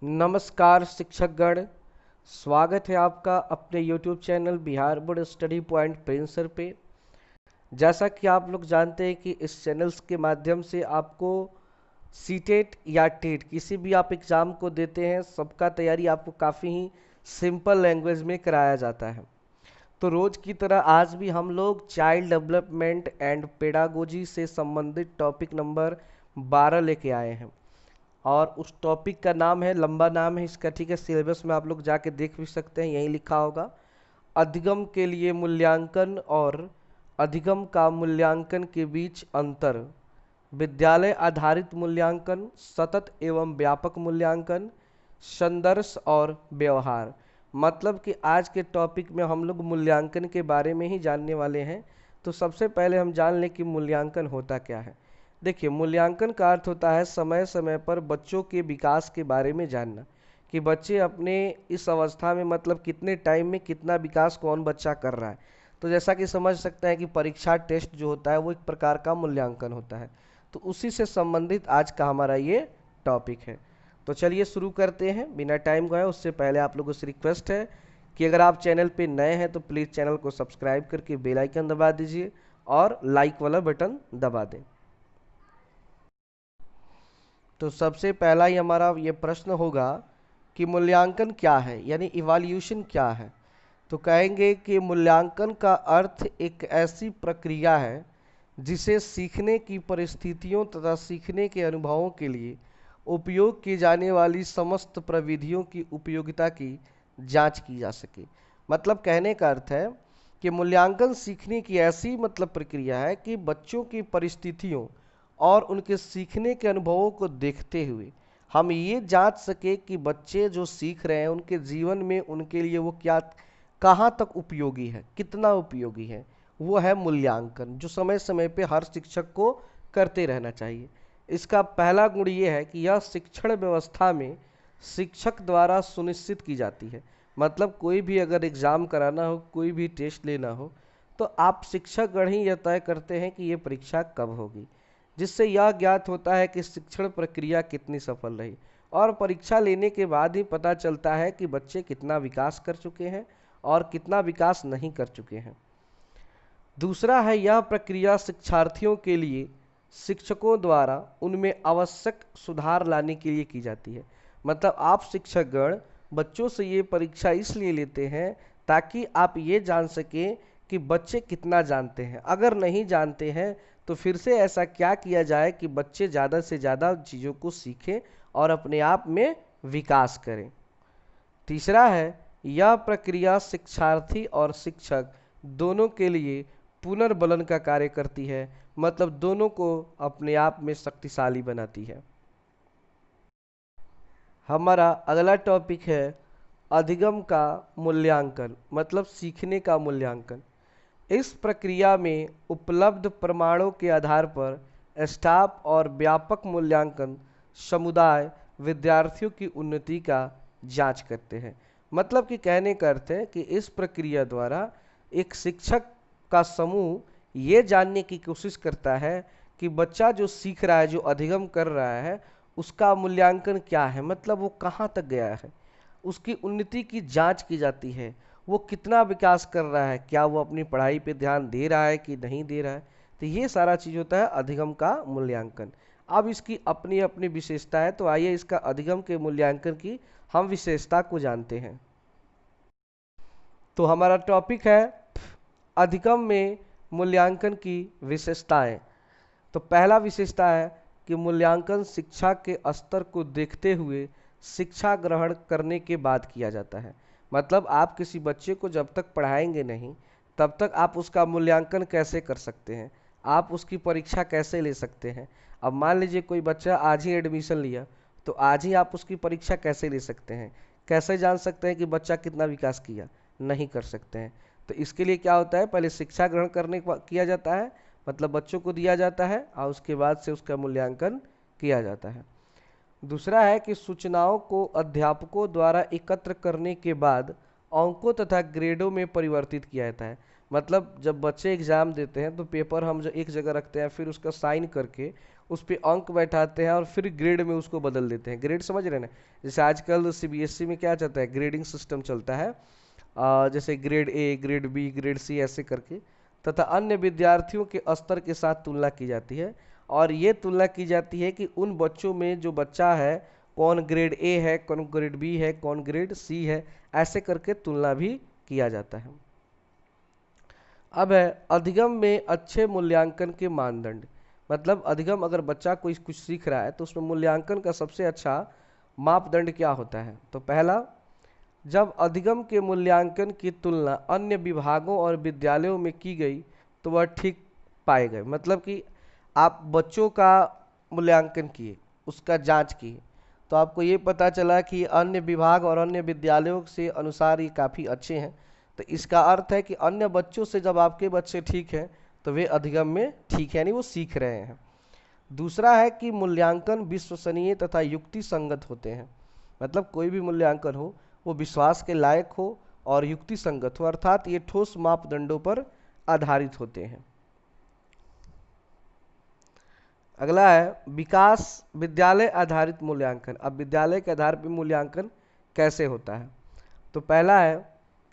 नमस्कार शिक्षकगण। स्वागत है आपका अपने YouTube channel Bihar board study point प्रिंसर पे। जैसा कि आप लोग जानते हैं कि इस चैनल्स के माध्यम से आपको सीटेट या टेट किसी भी आप एग्ज़ाम को देते हैं, सबका तैयारी आपको काफ़ी ही सिंपल लैंग्वेज में कराया जाता है। तो रोज़ की तरह आज भी हम लोग चाइल्ड डेवलपमेंट एंड पेडागोजी से संबंधित टॉपिक नंबर 12 लेके आए हैं। और उस टॉपिक का नाम है, लंबा नाम है इसका, ठीक है। सिलेबस में आप लोग जाके देख भी सकते हैं, यहीं लिखा होगा। अधिगम के लिए मूल्यांकन और अधिगम का मूल्यांकन के बीच अंतर, विद्यालय आधारित मूल्यांकन, सतत एवं व्यापक मूल्यांकन, संदर्श और व्यवहार। मतलब कि आज के टॉपिक में हम लोग मूल्यांकन के बारे में ही जानने वाले हैं। तो सबसे पहले हम जान लें कि मूल्यांकन होता क्या है। देखिए, मूल्यांकन का अर्थ होता है समय समय पर बच्चों के विकास के बारे में जानना, कि बच्चे अपने इस अवस्था में मतलब कितने टाइम में कितना विकास कौन बच्चा कर रहा है। तो जैसा कि समझ सकते हैं कि परीक्षा टेस्ट जो होता है वो एक प्रकार का मूल्यांकन होता है। तो उसी से संबंधित आज का हमारा ये टॉपिक है। तो चलिए शुरू करते हैं बिना टाइम गए। उससे पहले आप लोगों से रिक्वेस्ट है कि अगर आप चैनल पे नए हैं तो प्लीज़ चैनल को सब्सक्राइब करके बेल आइकन दबा दीजिए और लाइक वाला बटन दबा दें। तो सबसे पहला ही हमारा ये प्रश्न होगा कि मूल्यांकन क्या है, यानी इवैल्यूएशन क्या है। तो कहेंगे कि मूल्यांकन का अर्थ एक ऐसी प्रक्रिया है जिसे सीखने की परिस्थितियों तथा सीखने के अनुभवों के लिए उपयोग की जाने वाली समस्त प्रविधियों की उपयोगिता की जांच की जा सके। मतलब कहने का अर्थ है कि मूल्यांकन सीखने की ऐसी मतलब प्रक्रिया है कि बच्चों की परिस्थितियों और उनके सीखने के अनुभवों को देखते हुए हम ये जांच सके कि बच्चे जो सीख रहे हैं उनके जीवन में उनके लिए वो क्या, कहाँ तक उपयोगी है, कितना उपयोगी है। वो है मूल्यांकन, जो समय समय पे हर शिक्षक को करते रहना चाहिए। इसका पहला गुण ये है कि यह शिक्षण व्यवस्था में शिक्षक द्वारा सुनिश्चित की जाती है। मतलब कोई भी अगर एग्ज़ाम कराना हो, कोई भी टेस्ट लेना हो, तो आप शिक्षकगण ही यह तय करते हैं कि ये परीक्षा कब होगी, जिससे यह ज्ञात होता है कि शिक्षण प्रक्रिया कितनी सफल रही। और परीक्षा लेने के बाद ही पता चलता है कि बच्चे कितना विकास कर चुके हैं और कितना विकास नहीं कर चुके हैं। दूसरा है, यह प्रक्रिया शिक्षार्थियों के लिए शिक्षकों द्वारा उनमें आवश्यक सुधार लाने के लिए की जाती है। मतलब आप शिक्षकगण बच्चों से ये परीक्षा इसलिए लेते हैं ताकि आप ये जान सकें कि बच्चे कितना जानते हैं। अगर नहीं जानते हैं तो फिर से ऐसा क्या किया जाए कि बच्चे ज़्यादा से ज़्यादा चीज़ों को सीखें और अपने आप में विकास करें। तीसरा है, यह प्रक्रिया शिक्षार्थी और शिक्षक दोनों के लिए पुनर्बलन का कार्य करती है। मतलब दोनों को अपने आप में शक्तिशाली बनाती है। हमारा अगला टॉपिक है अधिगम का मूल्यांकन, मतलब सीखने का मूल्यांकन। इस प्रक्रिया में उपलब्ध प्रमाणों के आधार पर स्टाफ और व्यापक मूल्यांकन समुदाय विद्यार्थियों की उन्नति का जांच करते हैं। मतलब कि कहने का अर्थ है कि इस प्रक्रिया द्वारा एक शिक्षक का समूह ये जानने की कोशिश करता है कि बच्चा जो सीख रहा है, जो अधिगम कर रहा है, उसका मूल्यांकन क्या है, मतलब वो कहाँ तक गया है। उसकी उन्नति की जांच की जाती है, वो कितना विकास कर रहा है, क्या वो अपनी पढ़ाई पे ध्यान दे रहा है कि नहीं दे रहा है। तो ये सारा चीज़ होता है अधिगम का मूल्यांकन। अब इसकी अपनी अपनी विशेषता है, तो आइए इसका अधिगम के मूल्यांकन की हम विशेषता को जानते हैं। तो हमारा टॉपिक है अधिगम में मूल्यांकन की विशेषताएं। तो पहला विशेषता है कि मूल्यांकन शिक्षा के स्तर को देखते हुए शिक्षा ग्रहण करने के बाद किया जाता है। मतलब आप किसी बच्चे को जब तक पढ़ाएंगे नहीं तब तक आप उसका मूल्यांकन कैसे कर सकते हैं, आप उसकी परीक्षा कैसे ले सकते हैं। अब मान लीजिए कोई बच्चा आज ही एडमिशन लिया, तो आज ही आप उसकी परीक्षा कैसे ले सकते हैं, कैसे जान सकते हैं कि बच्चा कितना विकास किया, नहीं कर सकते हैं। तो इसके लिए क्या होता है, पहले शिक्षा ग्रहण करने किया जाता है, मतलब बच्चों को दिया जाता है और उसके बाद से उसका मूल्यांकन किया जाता है। दूसरा है कि सूचनाओं को अध्यापकों द्वारा एकत्र करने के बाद अंकों तथा ग्रेडों में परिवर्तित किया जाता है। मतलब जब बच्चे एग्जाम देते हैं तो पेपर हम जो एक जगह रखते हैं, फिर उसका साइन करके उस पर अंक बैठाते हैं और फिर ग्रेड में उसको बदल देते हैं। ग्रेड समझ रहे हैं ना, जैसे आजकल सीबीएसई में क्या चलता है, ग्रेडिंग सिस्टम चलता है। जैसे grade A, grade B, grade C ऐसे करके, तथा अन्य विद्यार्थियों के स्तर के साथ तुलना की जाती है। और ये तुलना की जाती है कि उन बच्चों में जो बच्चा है कौन ग्रेड ए है, कौन ग्रेड बी है, कौन ग्रेड सी है, ऐसे करके तुलना भी किया जाता है। अब है अधिगम में अच्छे मूल्यांकन के मानदंड। मतलब अधिगम अगर बच्चा कोई कुछ सीख रहा है तो उसमें मूल्यांकन का सबसे अच्छा मापदंड क्या होता है। तो पहला, जब अधिगम के मूल्यांकन की तुलना अन्य विभागों और विद्यालयों में की गई तो वह ठीक पाए गए। मतलब कि आप बच्चों का मूल्यांकन किए, उसका जांच किए, तो आपको ये पता चला कि अन्य विभाग और अन्य विद्यालयों से अनुसार ये काफ़ी अच्छे हैं, तो इसका अर्थ है कि अन्य बच्चों से जब आपके बच्चे ठीक हैं तो वे अधिगम में ठीक है, यानी वो सीख रहे हैं। दूसरा है कि मूल्यांकन विश्वसनीय तथा युक्ति संगत होते हैं। मतलब कोई भी मूल्यांकन हो वो विश्वास के लायक हो और युक्ति संगत हो, अर्थात ये ठोस मापदंडों पर आधारित होते हैं। अगला है विकास विद्यालय आधारित मूल्यांकन। अब विद्यालय के आधार पर मूल्यांकन कैसे होता है। तो पहला है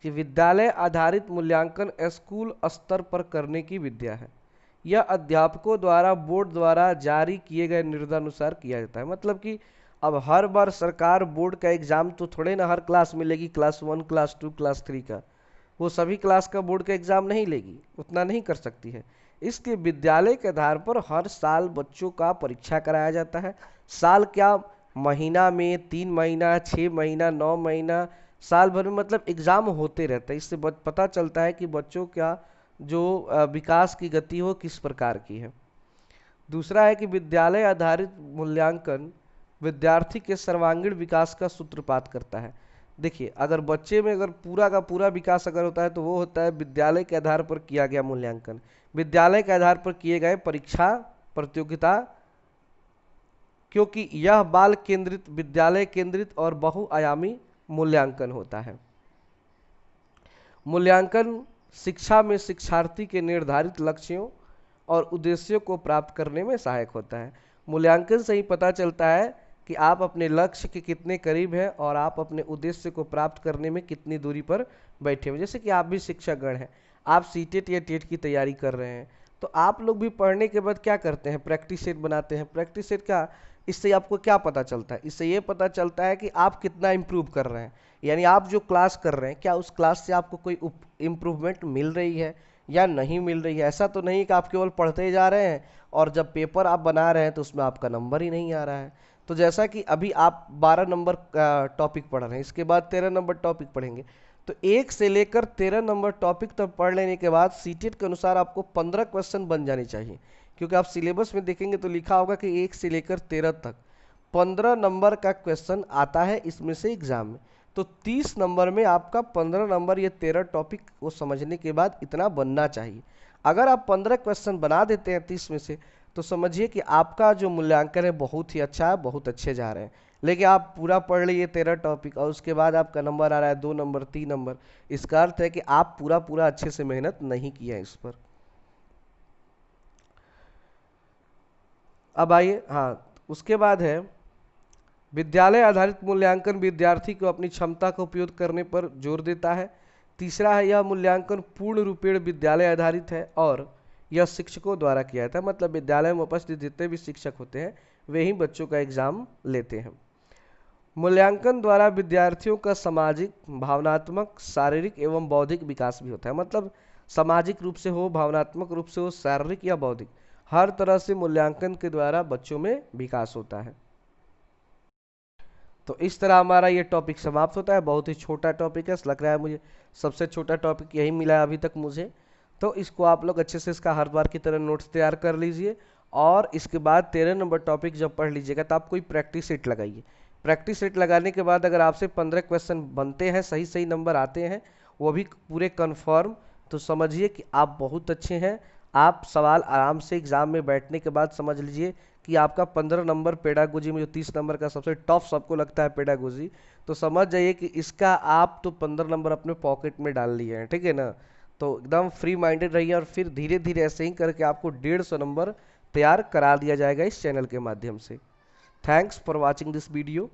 कि विद्यालय आधारित मूल्यांकन स्कूल स्तर पर करने की विद्या है। यह अध्यापकों द्वारा बोर्ड द्वारा जारी किए गए निर्देशानुसार किया जाता है। मतलब कि अब हर बार सरकार बोर्ड का एग्जाम तो थोड़े ना हर क्लास में लेगी, क्लास 1, क्लास 2, क्लास 3 का, वो सभी क्लास का बोर्ड का एग्जाम नहीं लेगी, उतना नहीं कर सकती है। इसके विद्यालय के आधार पर हर साल बच्चों का परीक्षा कराया जाता है। साल क्या, महीना में 3 महीना, 6 महीना, 9 महीना, साल भर में, मतलब एग्जाम होते रहते हैं। इससे पता चलता है कि बच्चों का जो विकास की गति हो किस प्रकार की है। दूसरा है कि विद्यालय आधारित मूल्यांकन विद्यार्थी के सर्वांगीण विकास का सूत्रपात करता है। देखिए, अगर बच्चे में अगर पूरा का पूरा विकास अगर होता है तो वो होता है विद्यालय के आधार पर किया गया मूल्यांकन, विद्यालय के आधार पर किए गए परीक्षा प्रतियोगिता, क्योंकि यह बाल केंद्रित, विद्यालय केंद्रित और बहुआयामी मूल्यांकन होता है। मूल्यांकन शिक्षा में शिक्षार्थी के निर्धारित लक्ष्यों और उद्देश्यों को प्राप्त करने में सहायक होता है। मूल्यांकन से ही पता चलता है कि आप अपने लक्ष्य के कितने करीब हैं और आप अपने उद्देश्य को प्राप्त करने में कितनी दूरी पर बैठे हुए। जैसे कि आप भी शिक्षकगण हैं, आप सीटेट या टेट की तैयारी कर रहे हैं, तो आप लोग भी पढ़ने के बाद क्या करते हैं, प्रैक्टिस सेट बनाते हैं। प्रैक्टिस सेट का इससे आपको क्या पता चलता है, इससे ये पता चलता है कि आप कितना इम्प्रूव कर रहे हैं। यानी आप जो क्लास कर रहे हैं क्या उस क्लास से आपको कोई इम्प्रूवमेंट मिल रही है या नहीं मिल रही है। ऐसा तो नहीं कि आप केवल पढ़ते ही जा रहे हैं और जब पेपर आप बना रहे हैं तो उसमें आपका नंबर ही नहीं आ रहा है। तो जैसा कि अभी आप 12 नंबर का टॉपिक पढ़ रहे हैं, इसके बाद 13 नंबर टॉपिक पढ़ेंगे, तो 1 से लेकर 13 नंबर टॉपिक तक पढ़ लेने के बाद सीटेट के अनुसार आपको 15 क्वेश्चन बन जाने चाहिए। क्योंकि आप सिलेबस में देखेंगे तो लिखा होगा कि 1 से लेकर 13 तक 15 नंबर का क्वेश्चन आता है इसमें से एग्जाम में। तो 30 नंबर में आपका 15 नंबर ये 13 टॉपिक को समझने के बाद इतना बनना चाहिए। अगर आप 15 क्वेश्चन बना देते हैं 30 में से, तो समझिए कि आपका जो मूल्यांकन है बहुत ही अच्छा है, बहुत अच्छे जा रहे हैं। लेकिन आप पूरा पढ़ लिए 13 टॉपिक और उसके बाद आपका नंबर आ रहा है 2 नंबर, 3 नंबर, इसका अर्थ है कि आप पूरा पूरा अच्छे से मेहनत नहीं किया इस पर। अब आइए, हाँ, उसके बाद है विद्यालय आधारित मूल्यांकन विद्यार्थी को अपनी क्षमता का उपयोग करने पर जोर देता है। तीसरा है यह मूल्यांकन पूर्ण रूपेण विद्यालय आधारित है और यह शिक्षकों द्वारा किया जाता है। मतलब विद्यालय में उपस्थित जितने भी शिक्षक होते हैं वे ही बच्चों का एग्जाम लेते हैं। मूल्यांकन द्वारा विद्यार्थियों का सामाजिक, भावनात्मक, शारीरिक एवं बौद्धिक विकास भी होता है। मतलब सामाजिक रूप से हो, भावनात्मक रूप से हो, शारीरिक या बौद्धिक, हर तरह से मूल्यांकन के द्वारा बच्चों में विकास होता है। तो इस तरह हमारा ये टॉपिक समाप्त होता है। बहुत ही छोटा टॉपिक है, लग रहा है मुझे सबसे छोटा टॉपिक यही मिला है अभी तक मुझे। तो इसको आप लोग अच्छे से इसका हर बार की तरह नोट्स तैयार कर लीजिए और इसके बाद 13 नंबर टॉपिक जब पढ़ लीजिएगा तो आप कोई प्रैक्टिस सेट लगाइए। प्रैक्टिस सेट लगाने के बाद अगर आपसे 15 क्वेश्चन बनते हैं, सही सही नंबर आते हैं, वो भी पूरे कन्फर्म, तो समझिए कि आप बहुत अच्छे हैं। आप सवाल आराम से एग्जाम में बैठने के बाद समझ लीजिए कि आपका 15 नंबर पेडागोजी में, जो 30 नंबर का सबसे टॉप सबको लगता है पेडागोजी, तो समझ जाइए कि इसका आप तो 15 नंबर अपने पॉकेट में डाल लिए हैं, ठीक है ना। तो एकदम फ्री माइंडेड रहिए और फिर धीरे धीरे ऐसे ही करके आपको 150 नंबर तैयार करा दिया जाएगा इस चैनल के माध्यम से। Thanks for watching this video.